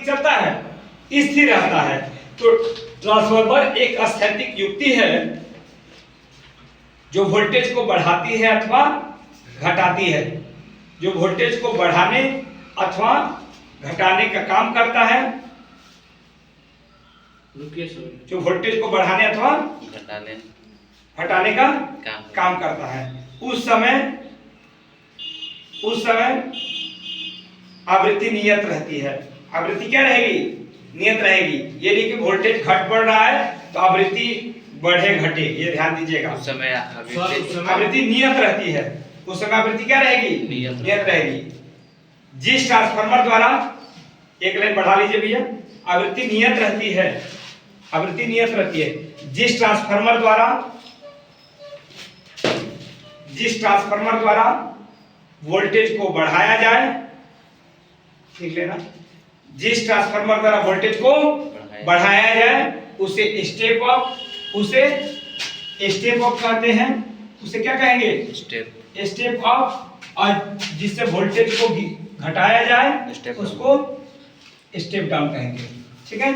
चलता है, स्थिर रहता है। तो ट्रांसफार्मर एक स्थैतिक युक्ति है जो वोल्टेज को बढ़ाती है अथवा घटाती है, जो वोल्टेज को बढ़ाने अथवा घटाने का काम करता है, जो वोल्टेज को बढ़ाने अथवा घटाने का काम करता है। उस समय आवृत्ति नियत रहती है। आवृत्ति क्या रहेगी? नियत रहेगी। ये नहीं कि वोल्टेज घट बढ़ रहा है तो आवृत्ति बढ़े घटे, ये ध्यान दीजिएगा। उस समय आवृत्ति नियत रहती है। उस समय आवृत्ति क्या रहेगी? नियत रहेगी। जिस ट्रांसफार्मर द्वारा, एक लाइन बढ़ा लीजिए भैया, आवृत्ति नियत रहती है, आवृत्ति नियत रहती है। जिस ट्रांसफार्मर द्वारा वोल्टेज को बढ़ाया जाए, ठीक लेना, जिस ट्रांसफार्मर द्वारा वोल्टेज को बढ़ाया जाए उसे स्टेप अप कहते हैं। उसे क्या कहेंगे? Step up. और जिससे वोल्टेज को घटाया जाए उसको स्टेप डाउन कहेंगे। ठीक है,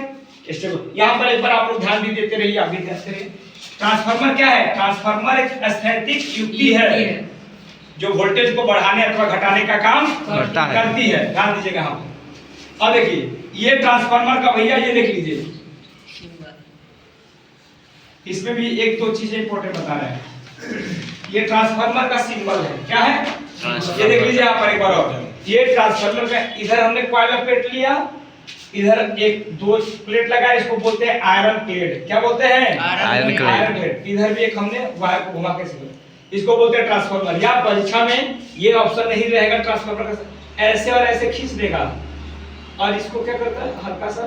स्टेप। यहाँ पर एक बार आप लोग ध्यान भी देते रहिए, आगे देखते रहिए। ट्रांसफार्मर क्या है? ट्रांसफार्मर एक स्थैतिक युक्ति है जो वोल्टेज को बढ़ाने अथवा घटाने का काम करती है। ध्यान दीजिएगा। हम अब देखिए, ये ट्रांसफार्मर का भैया ये देख लीजिए, इसमें भी एक दो चीजें इंपॉर्टेंट बता रहे हैं। ये ट्रांसफार्मर का सिंबल है। क्या है? ये देख लीजिए यहाँ पर एक बार और। ये ट्रांसफार्मर का, इधर हमने कॉइल प्लेट लिया, इधर एक दो प्लेट लगाया, इसको बोलते हैं आयरन प्लेट। क्या बोलते हैं? Iron plate. इधर भी एक हमने वायर को घुमा के, इसको बोलते हैं ट्रांसफार्मर। या परीक्षा में ये ऑप्शन नहीं रहेगा ट्रांसफार्मर का, ऐसे और ऐसे खींच देगा और इसको क्या करता है, हल्का सा,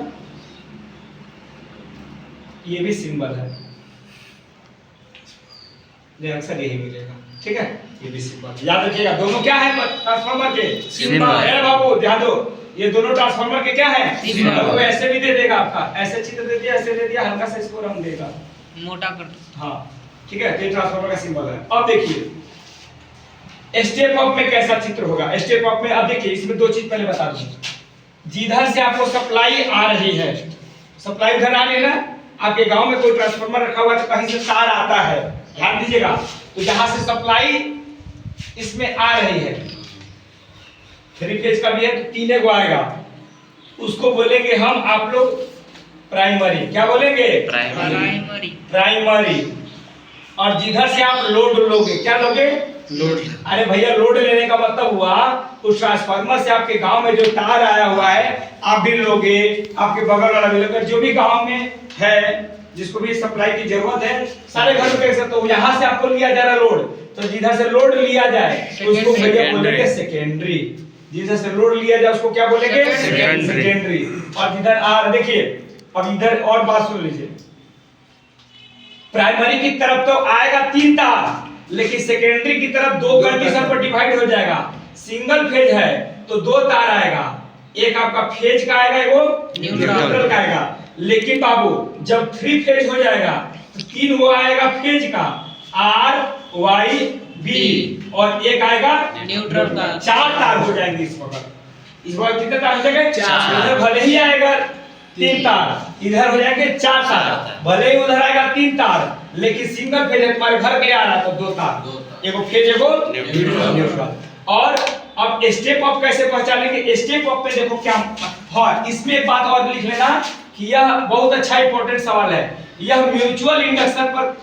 ये भी सिंबल है, अक्सर यही मिलेगा। ठीक है, ये भी सिंबल याद रखिएगा। दोनों क्या है ट्रांसफार्मर के? सिंबल है बाबू, ध्यान दो। ये दोनों ट्रांसफार्मर के क्या है? सिंबल। वो ऐसे भी दे देगा आपका, ऐसे चित्र दे दिया, ऐसे दे दिया, हल्का सा इसको रंग देगा, मोटा कर। हाँ ठीक है, ये ट्रांसफार्मर का सिंबल है। अब देखिए स्टेप अप में कैसा चित्र होगा। स्टेप अप में अब देखिए, इसमें दो चीज पहले बता दूं। जिधर से आपको सप्लाई आ रही है, सप्लाई उधर आ रही है ना, आपके गांव में कोई ट्रांसफार्मर रखा हुआ है तो कहीं से तार आता है, ध्यान दीजिएगा। तो जहां से सप्लाई इसमें आ रही है, 3 फेज का भी है तो 3 गो आएगा, उसको बोलेंगे हम आप लोग प्राइमरी। क्या बोलेंगे? प्राइमरी। और जिधर से आप लोड लोगे, क्या लोगे? लोड। अरे भैया, लोड लेने का मतलब हुआ उस ट्रांसफार्मर से आपके गांव में जो तार आया हुआ है आप भी लोगे, आपके बगल वाला भी लोगे, जो भी गांव में है जिसको भी सप्लाई की जरूरत है, सारे घर में कैसे, तो यहाँ से आपको लिया जा रहा लोड, तो जिधर से लोड लिया जाए उसको भैया बोलेंगे सेकेंडरी। जिधर से लोड लिया जाए उसको क्या बोलेंगे? सेकेंडरी। और जिधर आ, देखिए अब इधर और बात सुन लीजिए, प्राइमरी की तरफ तो आएगा 3 तार, लेकिन सेकेंडरी की तरफ 2 कंडीशन पर डिवाइड हो जाएगा। सिंगल फेज है तो 2 तार आएगा, एक आपका फेज का आएगा, एक न्यूट्रल का आएगा। लेकिन बाबू जब 3 फेज हो जाएगा तो 3 वो आएगा फेज का, R Y B, और एक आएगा न्यूट्रल का। 4 तार हो जाएंगे इस वक्त। इस वक्त कितने तार हो जाएंगे? 4। इधर भले ही आएगा 3 तार, इधर हो जाएंगे 4 तार, भले ही उधर आएगा 3 तार, लेकिन सिंगल फेज है, तुम्हारे घर पे आ रहा है तो 2 तार, एगो फेज एगो न्यूट्रल। और अब स्टेप अप कैसे पहचानेंगे? स्टेप अप में देखो क्या है, इसमें एक बात और लिख लेना कि यह बहुत अच्छा इंपॉर्टेंट सवाल है। यह म्यूचुअल इंडक्शन पर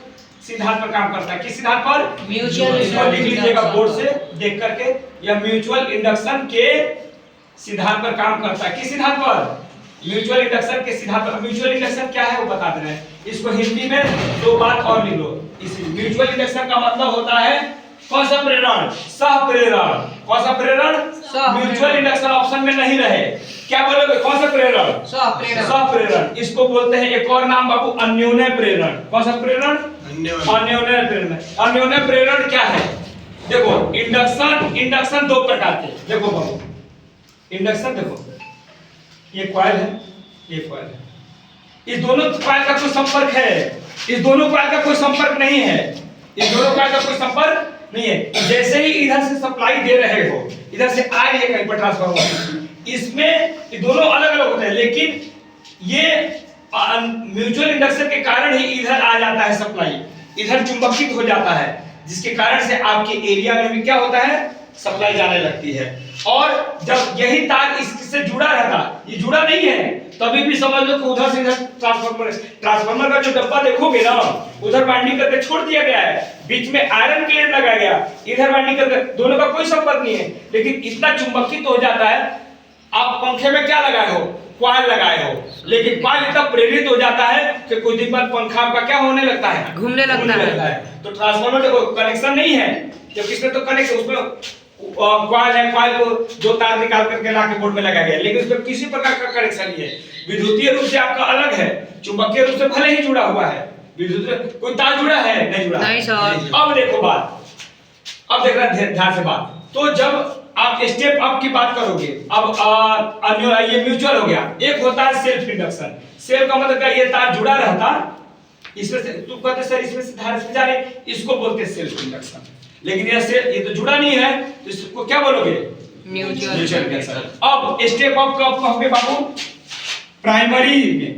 सिद्धांत पर काम करता है। किस सिद्धांत पर? म्यूचुअल। इसको लिख लीजिएगा बोर्ड से देख करके, यह म्यूचुअल इंडक्शन के सिद्धांत पर काम करता है। किस सिद्धांत पर? म्यूचुअल इंडक्शन के सिद्धांत पर। म्यूचुअल इंडक्शन क्या है वो बता दे रहे हैं। इसको हिंदी में 2 बात और लिख लो। इस म्यूचुअल इंडक्शन का मतलब होता है कौन सा प्रेरण? सह प्रेरण। कौन सा प्रेरण? म्यूचुअल इंडक्शन ऑप्शन में नहीं रहे, क्या बोलोगे? कौन सा प्रेरण? सह प्रेरण। इसको बोलते हैं एक और नाम बाबू, अन्योन्य प्रेरण। कौन सा प्रेरण? अन्योन्य प्रेरण। अन्योन्य प्रेरण क्या है? देखो इंडक्शन 2 प्रकार के, देखो बाबू इंडक्शन, देखो ये कॉइल है, ये कॉइल है, इस दोनों कॉइल का कोई संपर्क है? इस दोनों कॉइल का कोई संपर्क नहीं है, इस दोनों कॉइल का कोई संपर्क नहीं है। जैसे ही इधर से सप्लाई दे रहे हो, इधर से आ रही है कहीं पर ट्रांसफार्मर, इसमें ये दोनों अलग अलग होते हैं, लेकिन लेकिन ये म्यूचुअल इंडक्शन के कारण ही इधर आ जाता है सप्लाई, इधर चुंबकित हो जाता है, जिसके कारण से आपके एरिया में भी क्या होता है, सप्लाई जाने लगती है। और जब यही तार इससे जुड़ा रहता, ये जुड़ा नहीं है, तभी भी समझ लो कि उधर से इधर ट्रांसफार्मर का जो डब्बा देखोगे ना, उधर वाइंडिंग करके छोड़ दिया गया है, बीच में आयरन प्लेट लगाया गया, इधर वाइंडिंग करके, दोनों का कोई संपर्क नहीं है, लेकिन इतना चुंबकित हो जाता है। आप पंखे में क्या लगाए हो, कॉइल लगाए हो, लेकिन कॉइल इतना प्रेरित हो जाता है कि कुछ दिन बाद पंखा आपका क्या होने लगता है, घूमने लगता है। तो ट्रांसफार्मर देखो कनेक्शन नहीं है, जब किसमें तो कनेक्शन, उसमें कॉइल है, कॉइल को दो तार निकाल करके लाके बोर्ड में लगाया गया, लेकिन उसमें किसी प्रकार का कनेक्शन नहीं है। विद्युतीय रूप से आपका अलग है, चुंबकीय रूप से भले ही जुड़ा हुआ है, विद्युत कोई तार जुड़ा है, नहीं जुड़ा, नहीं सर। अब देखो बात, अब देख रहे ध्यान से बात। तो जब आप स्टेप अप की बात करोगे, अब ये म्यूचुअल हो गया, एक होता है सेल्फ इंडक्शन। सेल्फ का मतलब क्या, ये तार जुड़ा रहता, इसमें से तू कहते सर इसमें से धारा इसमें जा रही, इसको बोलते हैं सेल्फ इंडक्शन। लेकिन ये तो जुड़ा नहीं है, तो इसको क्या बोलोगे, म्यूचुअल इंडक्शन। अब स्टेप अप कब कहोगे बाबू, प्राइमरी में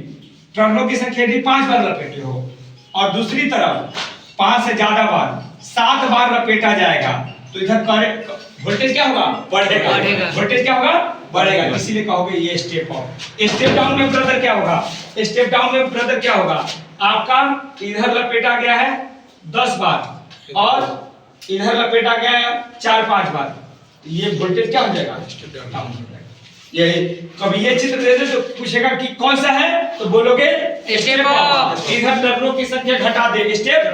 टर्नों की संख्या यदि 5 बार लपेटे हो और दूसरी तरफ 5 से ज्यादा बार 7 बार लपेटा जाएगा, तो इधर वोल्टेज क्या होगा, बढ़ेगा, वोल्टेज क्या होगा, बढ़ेगा, इसीलिए कहोगे ये स्टेप अप। स्टेप डाउन में ब्रदर क्या होगा, स्टेप डाउन में ब्रदर क्या होगा, आपका इधर लपेटा गया है 10 बार और इधर लपेटा गया है 4-5 बार, तो ये वोल्टेज क्या हो जाएगा, डाउन हो जाएगा। ये कभी ये चित्र दे दे तो पूछेगा कि कौन सा है, तो बोलोगे स्टेप अप। इधर टर्नों की संख्या घटा दे, स्टेप